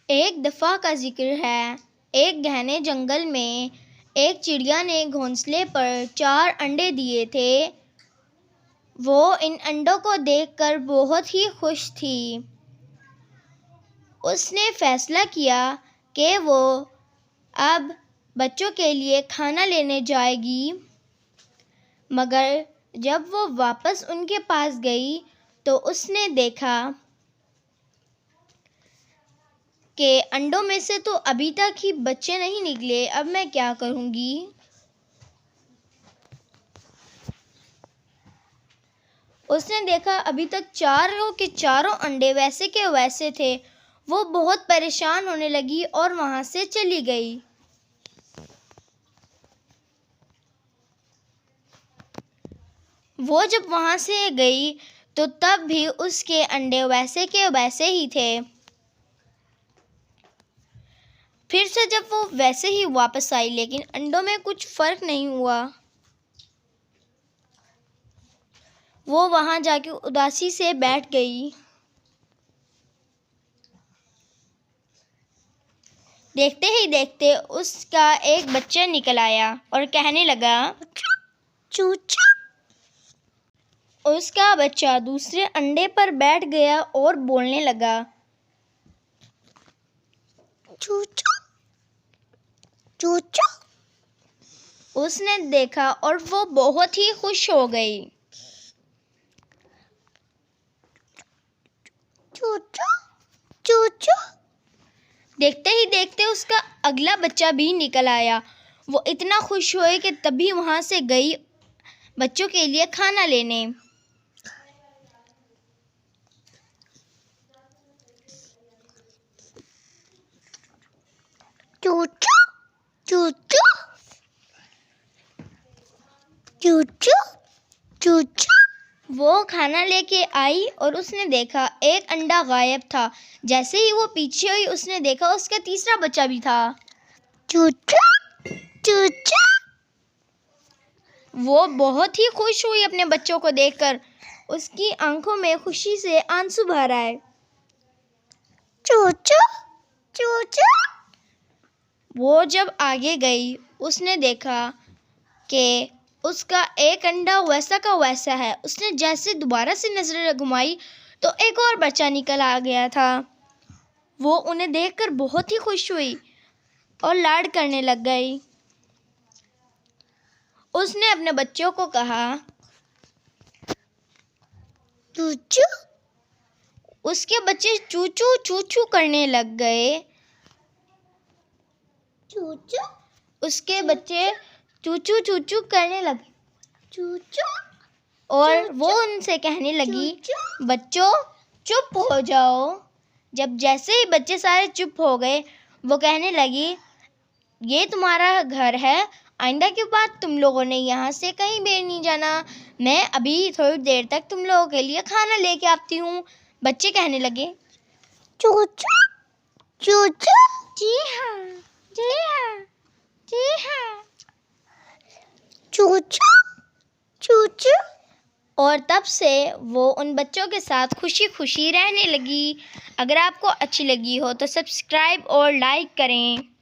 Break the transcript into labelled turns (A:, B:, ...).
A: ایک دفعہ کا ذکر ہے، ایک گہنے جنگل میں ایک چڑیا نے گھونسلے پر 4 انڈے دیے تھے۔ وہ ان انڈوں کو دیکھ کر بہت ہی خوش تھی۔ اس نے فیصلہ کیا کہ وہ اب بچوں کے لیے کھانا لینے جائے گی، مگر جب وہ واپس ان کے پاس گئی تو اس نے دیکھا کہ انڈوں میں سے تو ابھی تک ہی بچے نہیں نکلے، اب میں کیا کروں گی؟ اس نے دیکھا ابھی تک چاروں کے چاروں انڈے ویسے کے ویسے تھے۔ وہ بہت پریشان ہونے لگی اور وہاں سے چلی گئی۔ وہ جب وہاں سے گئی تو تب بھی اس کے انڈے ویسے کے ویسے ہی تھے۔ پھر سے جب وہ ویسے ہی واپس آئی لیکن انڈوں میں کچھ فرق نہیں ہوا۔ وہ وہاں جا کے اداسی سے بیٹھ گئی۔ دیکھتے ہی دیکھتے اس کا ایک بچہ نکل آیا اور کہنے لگا، چوچو۔ اس کا بچہ دوسرے انڈے پر بیٹھ گیا اور بولنے لگا، چوچو چوچو۔ اس نے دیکھا اور وہ بہت ہی خوش ہو گئی۔ چوچو چوچو۔ دیکھتے ہی دیکھتے اس کا اگلا بچہ بھی نکل آیا۔ وہ اتنا خوش ہوئی کہ تبھی وہاں سے گئی بچوں کے لیے کھانا لینے۔ چوچو چوچو چوچو چوچو۔ وہ کھانا لے کے آئی اور اس نے دیکھا ایک انڈا غائب تھا۔ جیسے ہی وہ پیچھے ہوئی اس نے دیکھا اس کا تیسرا بچہ بھی تھا۔ چوچو چوچو۔ وہ بہت ہی خوش ہوئی اپنے بچوں کو دیکھ کر۔ اس کی آنکھوں میں خوشی سے آنسو بھر آئے۔ چوچو چوچو۔ وہ جب آگے گئی اس نے دیکھا کہ اس کا ایک انڈا ویسا کا ویسا ہے۔ اس نے جیسے دوبارہ سے نظریں گھمائی تو ایک اور بچہ نکل آ گیا تھا۔ وہ انہیں دیکھ کر بہت ہی خوش ہوئی اور لاڈ کرنے لگ گئی۔ اس نے اپنے بچوں کو کہا، چوچو۔ اس کے بچے چوچو چوچو کرنے لگ گئے۔ چوچو۔ اس کے بچے چوچو چوچو کرنے لگے۔ چوچو۔ اور وہ ان سے کہنے لگی، بچوں چپ ہو جاؤ۔ جب جیسے ہی بچے سارے چپ ہو گئے وہ کہنے لگی، یہ تمہارا گھر ہے، آئندہ کے بعد تم لوگوں نے یہاں سے کہیں بھی نہیں جانا۔ میں ابھی تھوڑی دیر تک تم لوگوں کے لیے کھانا لے کے آتی ہوں۔ بچے کہنے لگے، چوچو چوچو۔ جی ہاں جی ہاں جی ہاں۔ چوچو چوچو۔ اور تب سے وہ ان بچوں کے ساتھ خوشی خوشی رہنے لگی۔ اگر آپ کو اچھی لگی ہو تو سبسکرائب اور لائک کریں۔